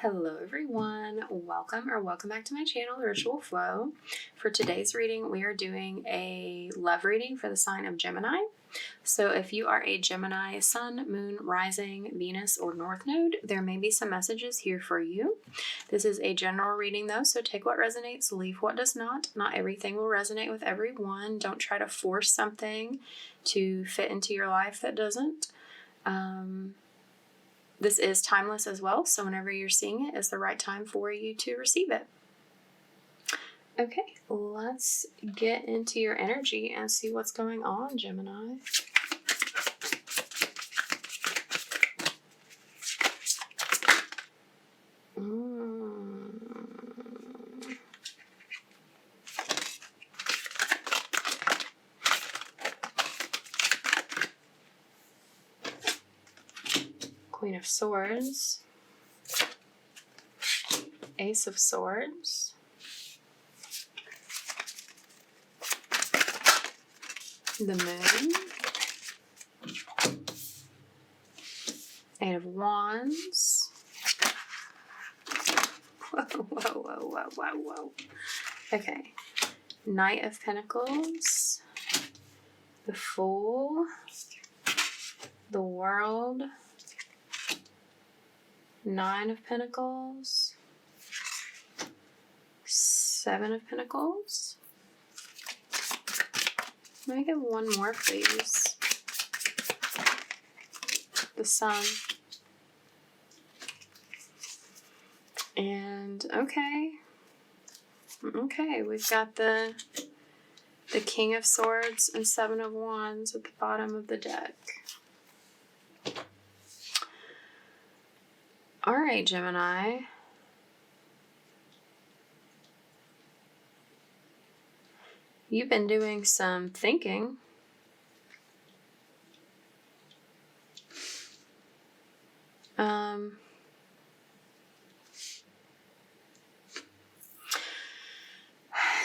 Hello everyone, welcome back to my channel, Ritual Flow. For today's reading, we are doing a love reading for the sign of Gemini. So if you are a Gemini Sun, Moon, Rising, Venus, or North Node, there may be some messages here for you. This is a general reading though, so take what resonates, leave what does not. Not everything will resonate with everyone. Don't try to force something to fit into your life that doesn't. This is timeless as well, so whenever you're seeing it is the right time for you to receive it. Okay, let's get into your energy and see what's going on, Gemini. Queen of Swords, Ace of Swords, the Moon, Eight of Wands, whoa. Okay, Knight of Pentacles, the Fool, the World, Nine of Pentacles, Seven of Pentacles. Let me get one more, please. The Sun. And okay, we've got the King of Swords and Seven of Wands at the bottom of the deck. All right, Gemini. You've been doing some thinking.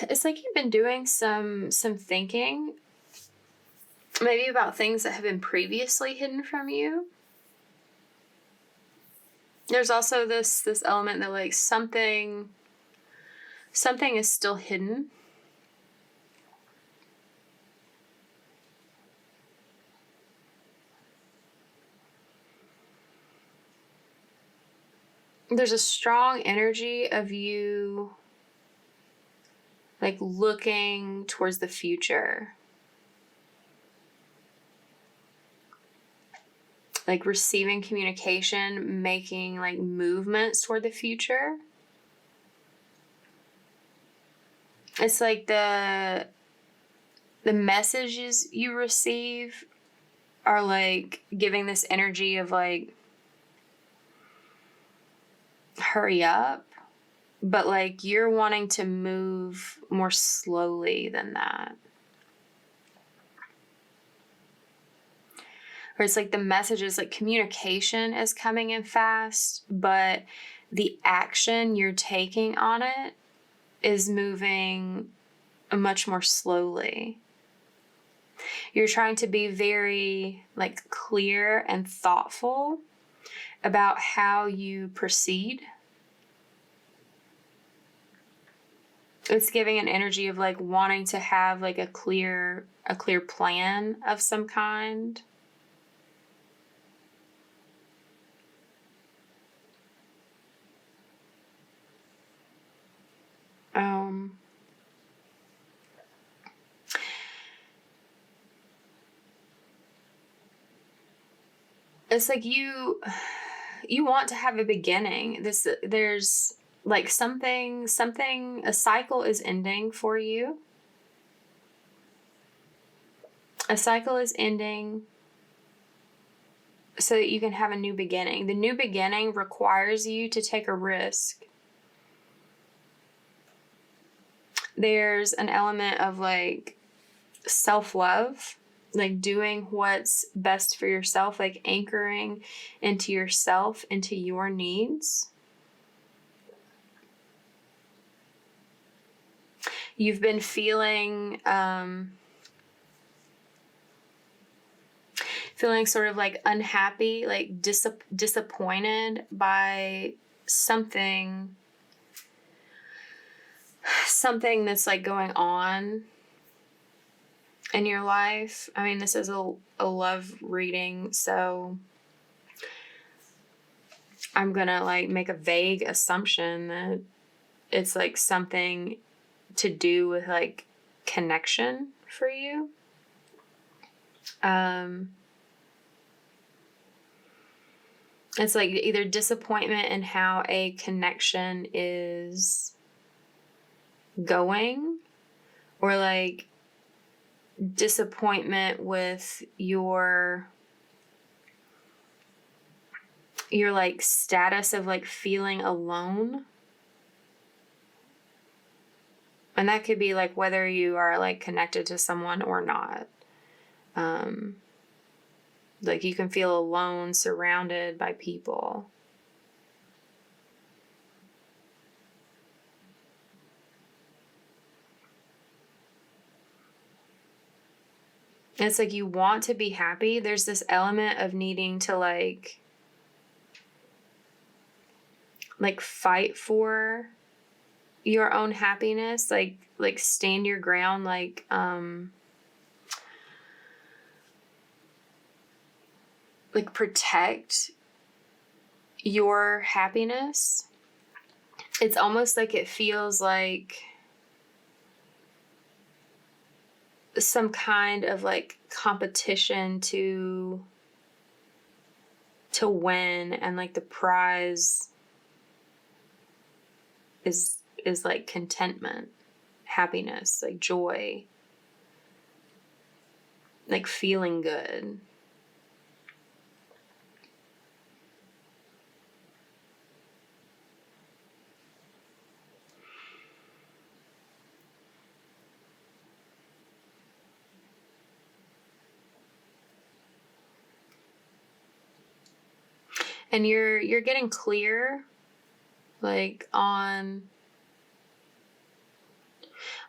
It's like you've been doing some thinking, maybe about things that have been previously hidden from you. There's also this element that like something is still hidden. There's a strong energy of you like looking towards the future. Like receiving communication, making like movements toward the future. It's like the messages you receive are like giving this energy of like, hurry up, but like you're wanting to move more slowly than that. Or it's like the messages, like communication is coming in fast, but the action you're taking on it is moving much more slowly. You're trying to be very like clear and thoughtful about how you proceed. It's giving an energy of like wanting to have like a clear plan of some kind. It's like you want to have a beginning. There's like something, a cycle is ending for you. A cycle is ending so that you can have a new beginning. The new beginning requires you to take a risk. There's an element of like self-love, like doing what's best for yourself, like anchoring into yourself, into your needs. You've been feeling sort of like unhappy, like disappointed by something that's like going on in your life. I mean, this is a love reading, so I'm gonna like make a vague assumption that it's like something to do with like connection for you. It's like either disappointment in how a connection is going, or like disappointment with your like status of like feeling alone. And that could be like whether you are like connected to someone or not. Like you can feel alone, surrounded by people. It's like you want to be happy. There's this element of needing to like fight for your own happiness, like stand your ground, like protect your happiness. It's almost like it feels like some kind of like competition to win, and like the prize is like contentment, happiness, like joy, like feeling good. And you're getting clear, like on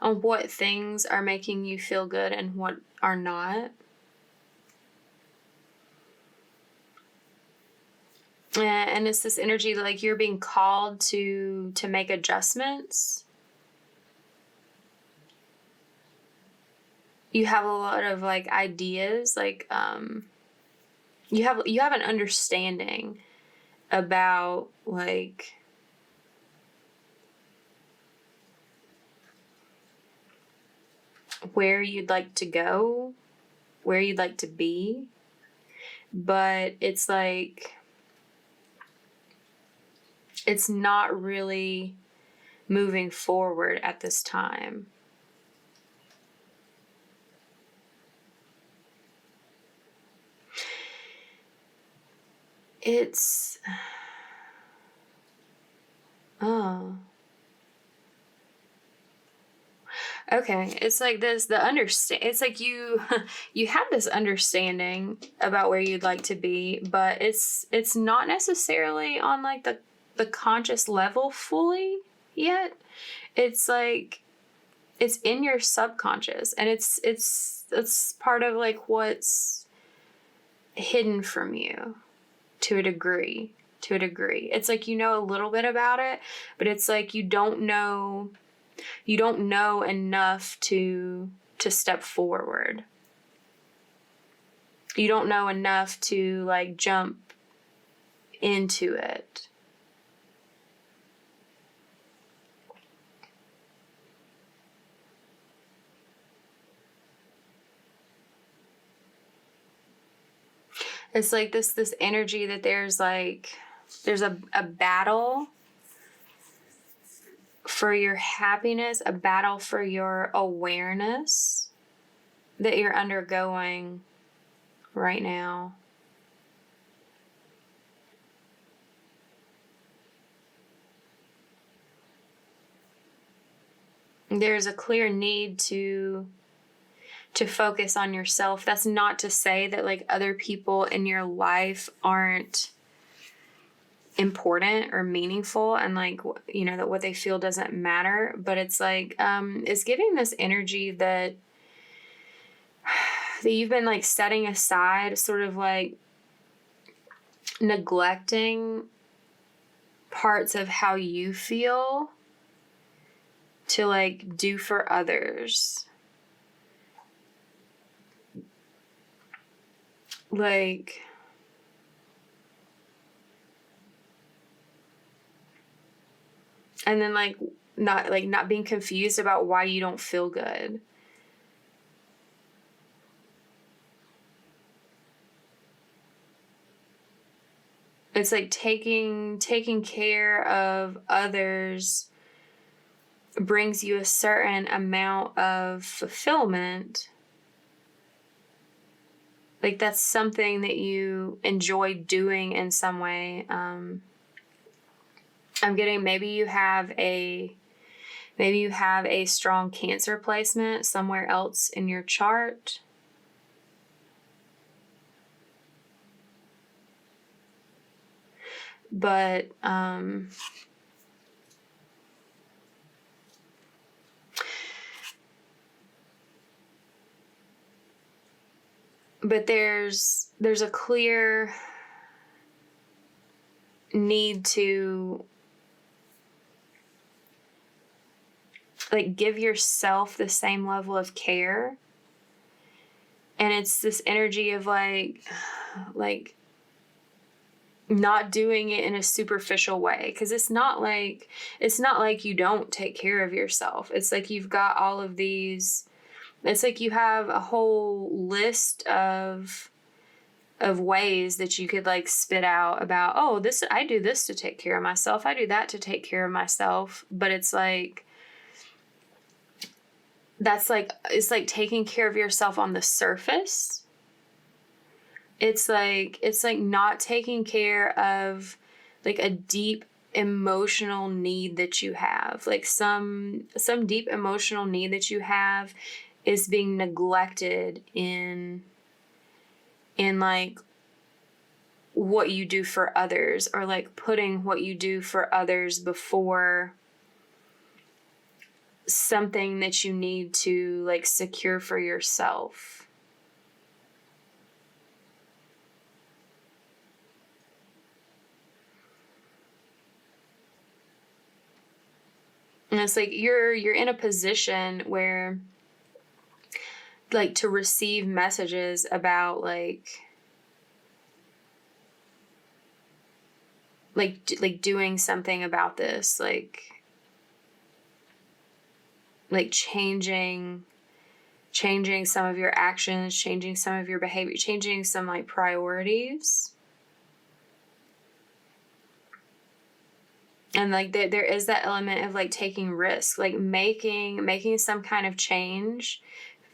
what things are making you feel good and what are not. And it's this energy like you're being called to make adjustments. You have a lot of like ideas, like you have an understanding about like where you'd like to go, where you'd like to be, but it's like it's not really moving forward at this time. It's okay. It's like this, it's like you have this understanding about where you'd like to be, but it's not necessarily on like the conscious level fully yet. It's like it's in your subconscious, and it's part of like what's hidden from you to a degree. It's like you know a little bit about it, but it's like you don't know enough to step forward. You don't know enough to like jump into it. It's like this energy that there's a battle for your happiness, a battle for your awareness that you're undergoing right now. There's a clear need to focus on yourself. That's not to say that like other people in your life aren't important or meaningful, and like, you know, that what they feel doesn't matter, but it's like it's giving this energy that you've been like setting aside, sort of like neglecting parts of how you feel to like do for others. Like, and then like not being confused about why you don't feel good. It's like taking care of others brings you a certain amount of fulfillment. Like that's something that you enjoy doing in some way. I'm getting maybe you have a strong Cancer placement somewhere else in your chart. But there's a clear need to like give yourself the same level of care. And it's this energy of like not doing it in a superficial way, because it's not like you don't take care of yourself. It's like you've got all of these, it's like you have a whole list of ways that you could like spit out about, oh, this, I do this to take care of myself, I do that to take care of myself. But it's like, that's like, it's like taking care of yourself on the surface. It's like not taking care of like a deep emotional need that you have. Like some deep emotional need that you have is being neglected in like what you do for others, or like putting what you do for others before something that you need to like secure for yourself. And it's like you're in a position where like to receive messages about like doing something about this, like changing some of your actions, changing some of your behavior, changing some like priorities. And like there is that element of like taking risks, like making some kind of change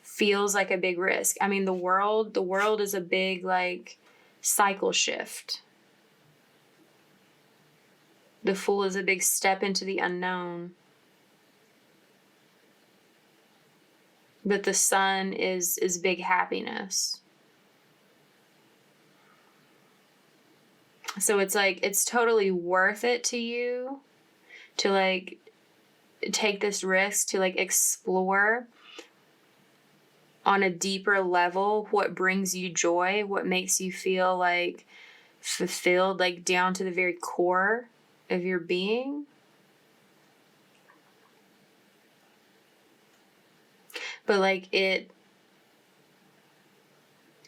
feels like a big risk. I mean, the world is a big like cycle shift. The Fool is a big step into the unknown. But the Sun is big happiness. So it's like, it's totally worth it to you to like take this risk to like explore on a deeper level what brings you joy, what makes you feel like fulfilled, like down to the very core of your being. But like it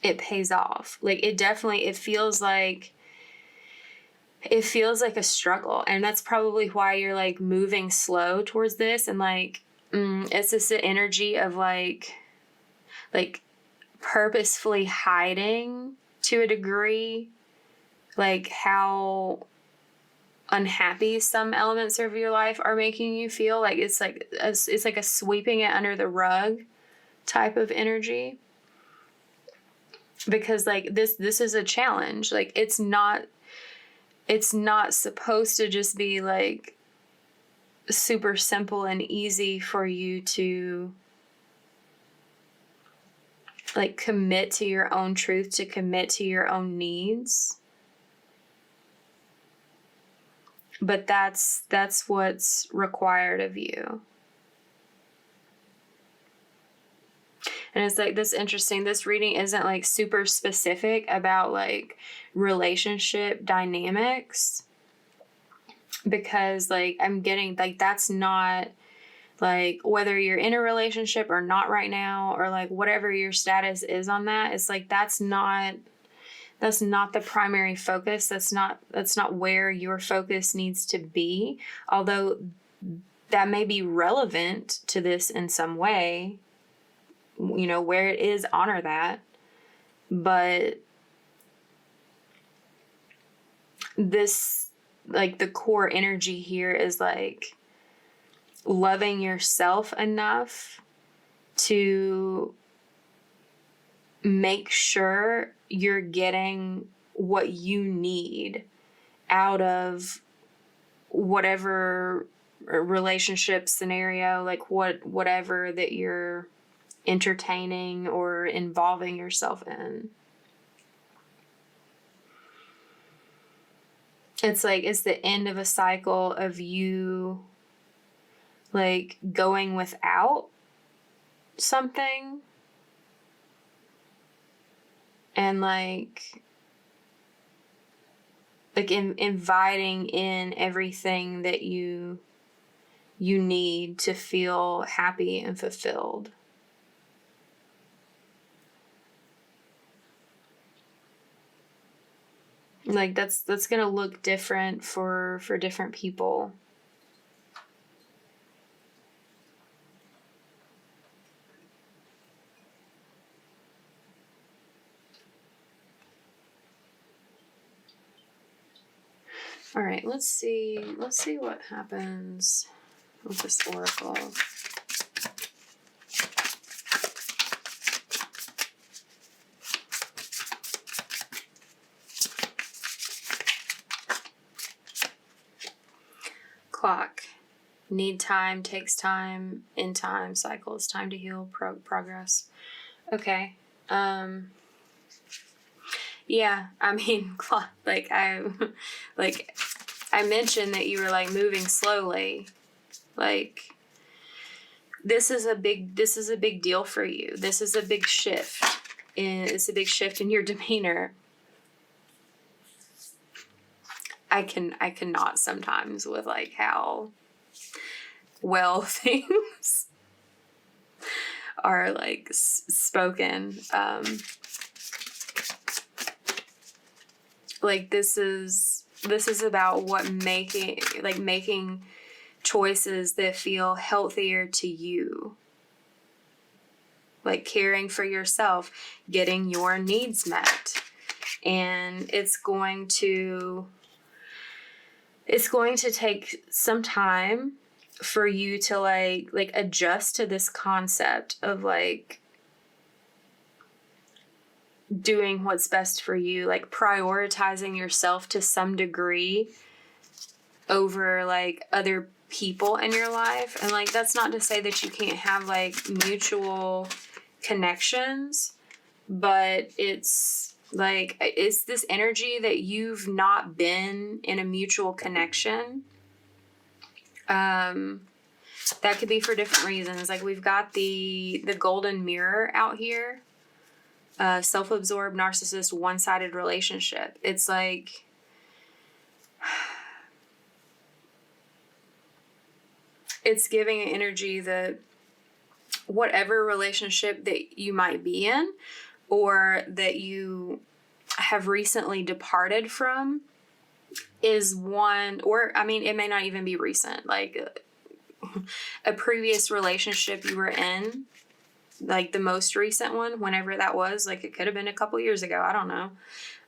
pays off. Like it definitely, it feels like a struggle, and that's probably why you're like moving slow towards this. And like it's this energy of like purposefully hiding to a degree like how unhappy some elements of your life are making you feel. Like it's like a sweeping it under the rug type of energy, because like this is a challenge. Like it's not supposed to just be like super simple and easy for you to like commit to your own truth, to commit to your own needs. But that's what's required of you. And it's like this interesting, this reading isn't like super specific about like relationship dynamics, because like I'm getting like that's not like whether you're in a relationship or not right now, or like whatever your status is on that, it's like that's not the primary focus. That's not where your focus needs to be. Although that may be relevant to this in some way, you know, where it is, honor that. But this, like the core energy here is like loving yourself enough to make sure you're getting what you need out of whatever relationship scenario, like whatever that you're entertaining or involving yourself in. It's like it's the end of a cycle of you like going without something and like inviting in everything that you need to feel happy and fulfilled. Like that's gonna look different for different people. All right, let's see what happens with this oracle. Clock. Need time, takes time, in time, cycles, time to heal, progress. Okay. Yeah, I mean, like I mentioned that you were like moving slowly. Like this is a big deal for you. This is a big shift. It's a big shift in your demeanor. I cannot sometimes with like how well things are like spoken. Like this is about making choices that feel healthier to you. Like caring for yourself, getting your needs met. And it's going to take some time for you to like adjust to this concept of like doing what's best for you, like prioritizing yourself to some degree over like other people in your life. And like that's not to say that you can't have like mutual connections, but it's like it's this energy that you've not been in a mutual connection. That could be for different reasons. Like we've got the golden mirror out here. Self-absorbed, narcissist, one-sided relationship. It's like it's giving an energy that whatever relationship that you might be in or that you have recently departed from is one, or I mean, it may not even be recent, like a previous relationship you were in, like the most recent one, whenever that was, like it could have been a couple years ago, I don't know.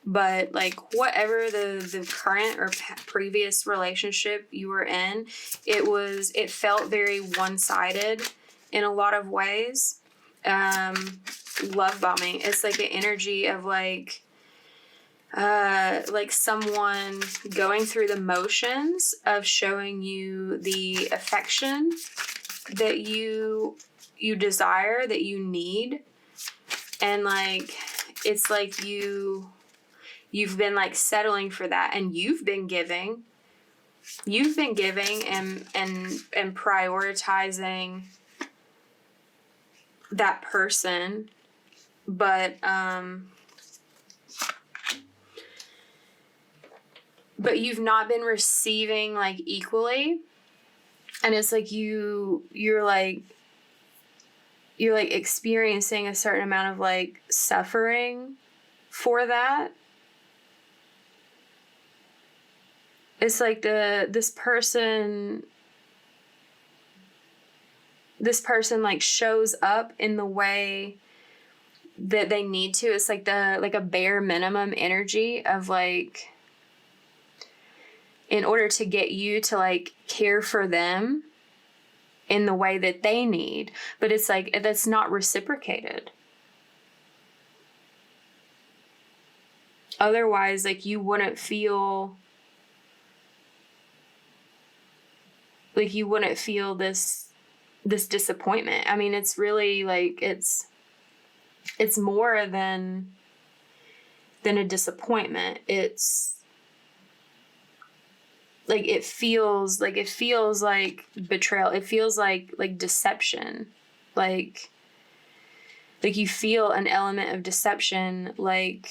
But like whatever the current or previous relationship you were in, it felt very one-sided in a lot of ways. Love bombing. It's like an energy of like someone going through the motions of showing you the affection that you desire, that you need. And like, it's like you've been like settling for that, and you've been giving and prioritizing that person. But but you've not been receiving like equally. And it's like you're like experiencing a certain amount of like suffering for that. It's like this person like shows up in the way that they need to. It's like a bare minimum energy of like, in order to get you to like care for them in the way that they need. But it's like, that's not reciprocated. Otherwise, like, you wouldn't feel this disappointment. I mean, it's really like, it's more than a disappointment. It's like, it feels like betrayal. It feels like deception. Like you feel an element of deception. Like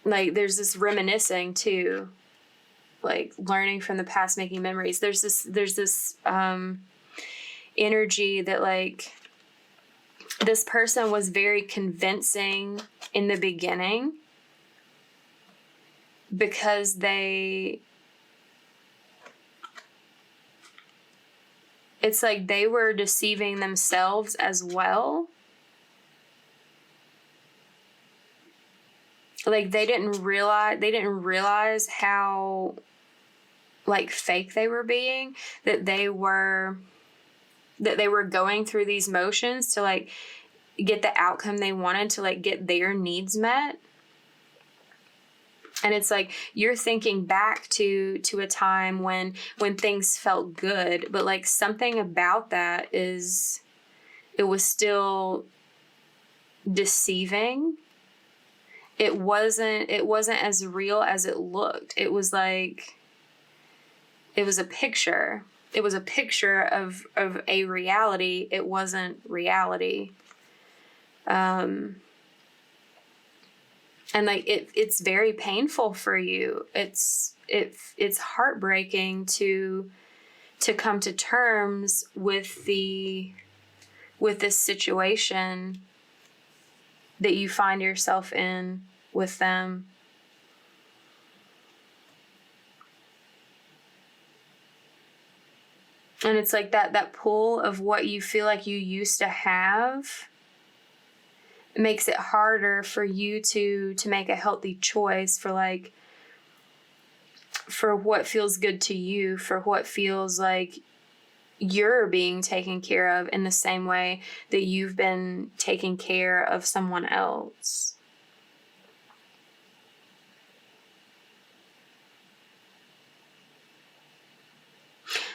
there's this reminiscing too, like learning from the past, making memories. There's this energy that like this person was very convincing in the beginning because it's like they were deceiving themselves as well. Like they didn't realize how like fake they were being, that they were going through these motions to like get the outcome they wanted, to like get their needs met. And it's like you're thinking back to a time when things felt good, but like something about that is, it was still deceiving. It wasn't as real as it looked. It was like, it was a picture. It was a picture of a reality. It wasn't reality. And like it's very painful for you. It's heartbreaking to come to terms with this situation that you find yourself in with them. And it's like that pull of what you feel like you used to have. It makes it harder for you to make a healthy choice for what feels good to you, for what feels like you're being taken care of in the same way that you've been taking care of someone else.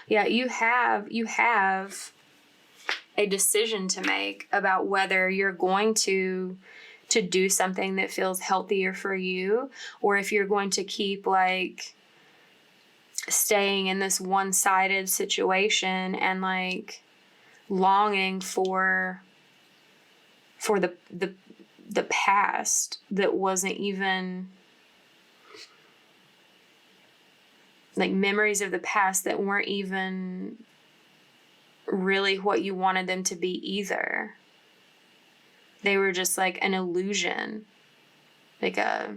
Yeah, you have a decision to make about whether you're going to do something that feels healthier for you, or if you're going to keep like staying in this one-sided situation and like longing for the past that wasn't even like memories of the past that weren't even really what you wanted them to be either. They were just like an illusion, like a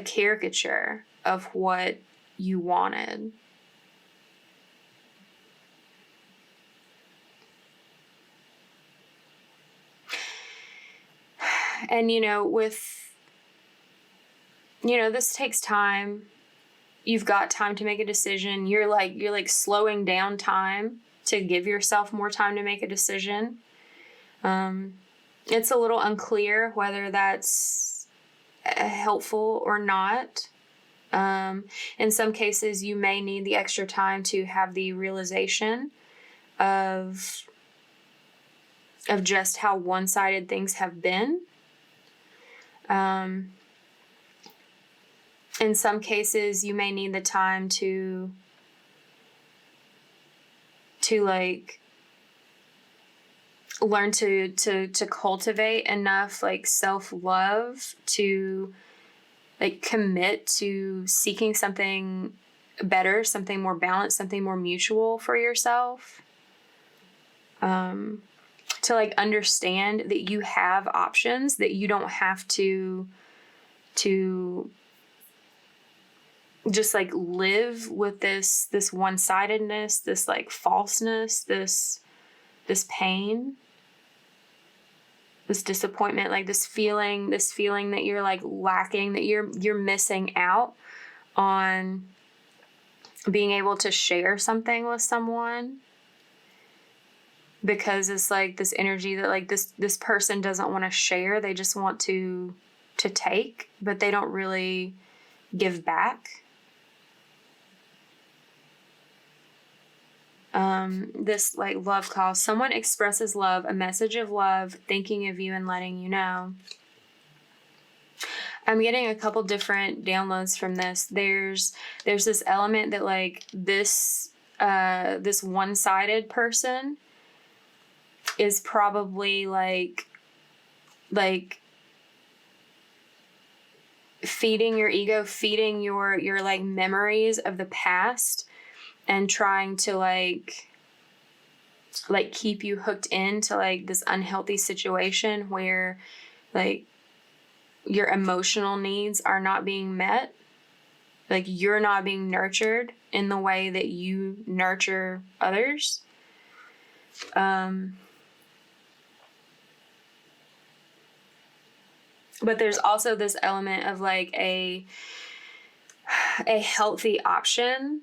caricature of what you wanted. And this takes time. You've got time to make a decision. You're like slowing down time to give yourself more time to make a decision. It's a little unclear whether that's helpful or not. In some cases, you may need the extra time to have the realization of just how one-sided things have been. In some cases, you may need the time to like learn to cultivate enough like self-love to like commit to seeking something better, something more balanced, something more mutual for yourself. To like understand that you have options, that you don't have to just like live with this one-sidedness, this like falseness, this pain, this disappointment, like this feeling that you're like lacking, that you're missing out on being able to share something with someone, because it's like this energy that like this person doesn't want to share. They just want to take, but they don't really give back. This like love call. Someone expresses love, a message of love, thinking of you and letting you know. I'm getting a couple different downloads from this. There's this element that like this one-sided person is probably like feeding your ego, feeding your like memories of the past, and trying to like keep you hooked into like this unhealthy situation where like your emotional needs are not being met. Like you're not being nurtured in the way that you nurture others. But there's also this element of like a healthy option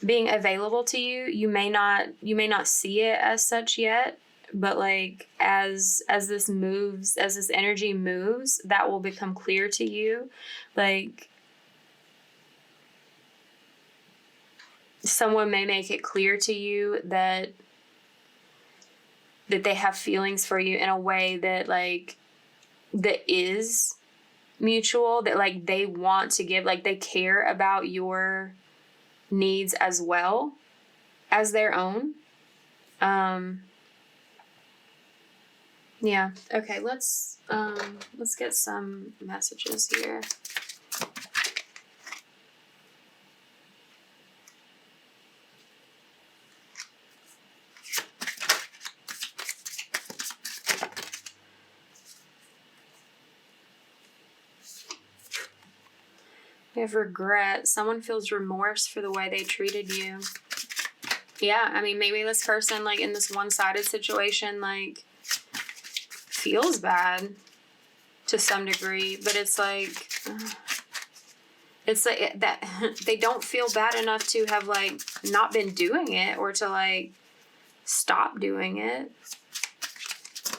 being available to you. You may not see it as such yet, but like as this energy moves, that will become clear to you. Like someone may make it clear to you that they have feelings for you in a way that like that is mutual, that like they want to give, like they care about your needs as well as their own. Yeah. Okay, let's get some messages here. We have regret. Someone feels remorse for the way they treated you. Yeah, I mean, maybe this person, like, in this one-sided situation, like, feels bad to some degree, but it's like that they don't feel bad enough to have, like, not been doing it or to, like, stop doing it.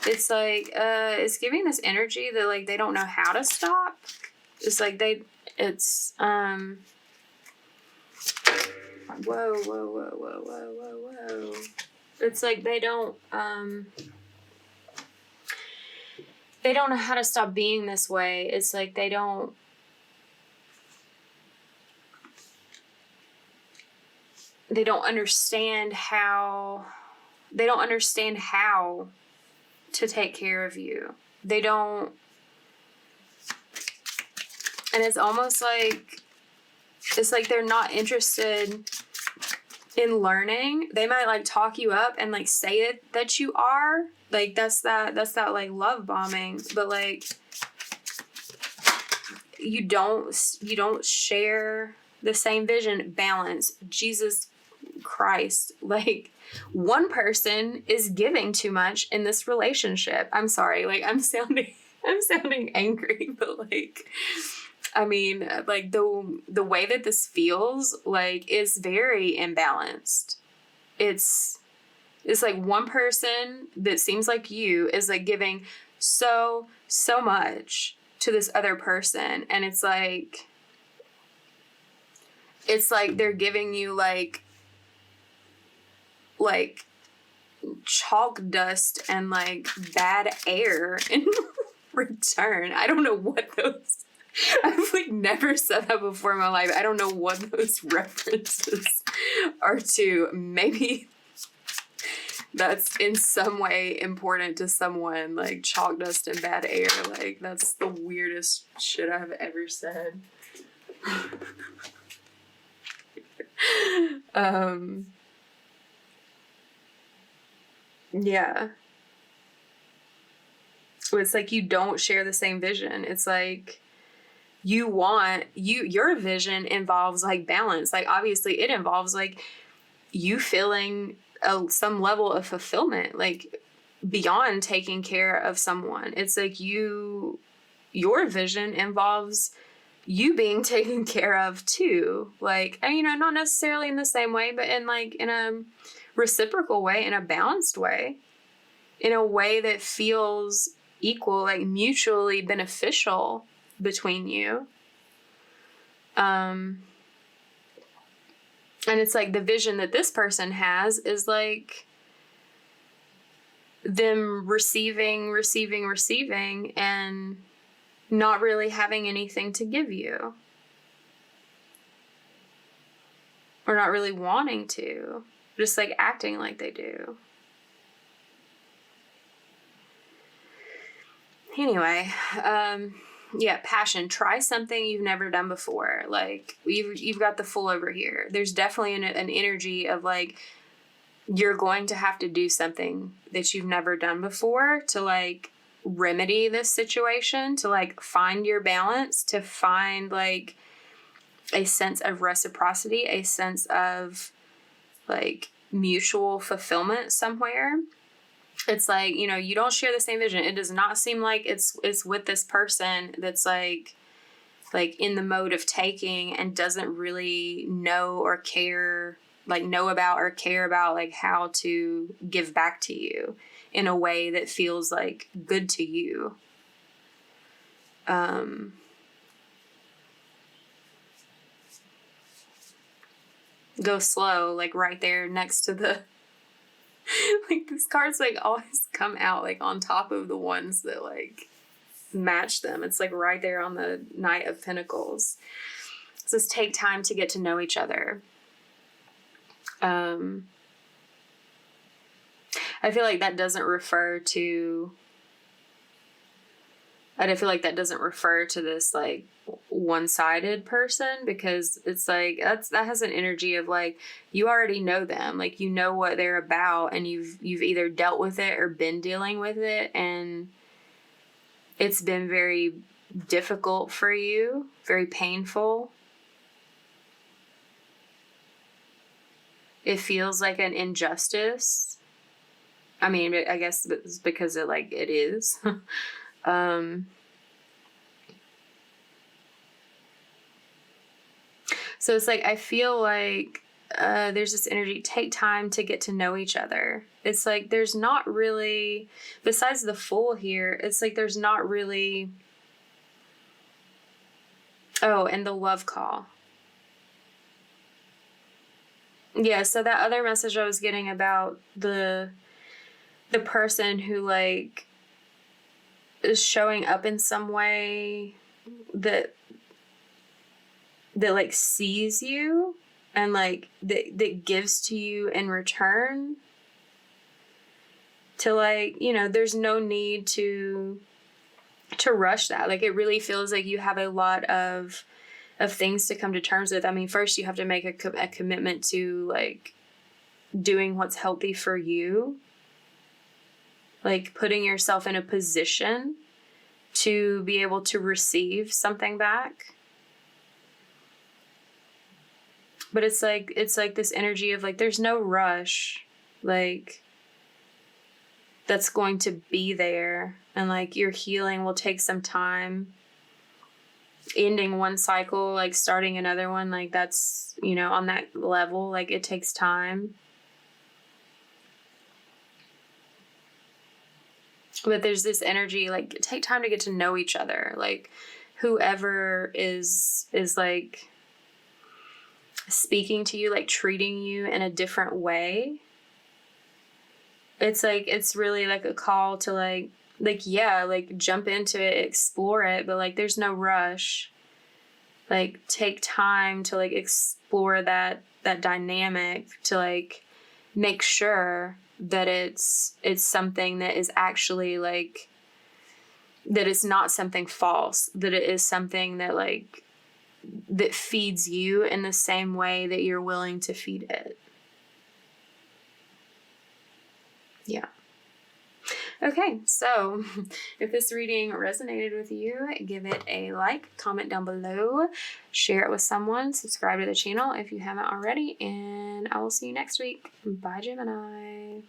It's like, it's giving this energy that, like, they don't know how to stop. It's like whoa. It's like they don't know how to stop being this way. It's like they don't understand how to take care of you. They don't. And it's almost like, it's like they're not interested in learning. They might like talk you up and like say it that you are. Like that's that like love bombing. But like you don't share the same vision, balance, Jesus Christ. Like one person is giving too much in this relationship. I'm sorry, like I'm sounding angry, but like I mean, like the way that this feels like is very imbalanced. It's like one person that seems like you is like giving so much to this other person, and it's like they're giving you like chalk dust and like bad air in return. I don't know what those. I've like never said that before in my life. I don't know what those references are to. Maybe that's in some way important to someone, like chalk dust and bad air. Like, that's the weirdest shit I've ever said. Yeah. It's like you don't share the same vision. It's like your vision involves like balance. Like, obviously it involves like you feeling some level of fulfillment, like beyond taking care of someone. It's like your vision involves you being taken care of too. Like, and, you know, not necessarily in the same way, but in a reciprocal way, in a balanced way, in a way that feels equal, like mutually beneficial between you. And it's like the vision that this person has is like them receiving, and not really having anything to give you. Or not really wanting to. Just like acting like they do. Anyway, yeah, passion. Try something you've never done before. Like, you've got the Fool over here. There's definitely an energy of like, you're going to have to do something that you've never done before to like remedy this situation, to like find your balance, to find like a sense of reciprocity, a sense of like mutual fulfillment somewhere. It's like, you know, you don't share the same vision. It does not seem like it's with this person that's like in the mode of taking and doesn't really know or care, like know about or care about like how to give back to you in a way that feels like good to you. Go slow, like right there next to the like, these cards like always come out like on top of the ones that like match them. It's like right there on the Knight of Pentacles. It says take time to get to know each other. I feel like that doesn't refer to this like one-sided person, because it's like that has an energy of like you already know them, like you know what they're about, and you've either dealt with it or been dealing with it, and it's been very difficult for you, very painful. It feels like an injustice. I mean, I guess it's because it is. So it's like, I feel like there's this energy, take time to get to know each other. It's like, there's not really, besides the Fool here, it's like, there's not really, oh, and the Love Call. Yeah, so that other message I was getting about the person who like is showing up in some way that like sees you and like that gives to you in return, to like, you know, there's no need to rush that. Like, it really feels like you have a lot of things to come to terms with. I mean, first you have to make a commitment to like doing what's healthy for you, like putting yourself in a position to be able to receive something back. But it's like this energy of like, there's no rush, like that's going to be there. And like your healing will take some time. Ending one cycle, like starting another one, like that's, you know, on that level, like it takes time. But there's this energy, like take time to get to know each other. Like whoever is like speaking to you, like treating you in a different way, it's like, it's really like a call to like yeah, like jump into it, explore it, but like there's no rush. Like take time to like explore that dynamic, to like make sure that it's something that is actually like, that it's not something false, that it is something that like, that feeds you in the same way that you're willing to feed it. Yeah. Okay, so if this reading resonated with you, give it a like, comment down below, share it with someone, subscribe to the channel if you haven't already, and I will see you next week. Bye, Gemini.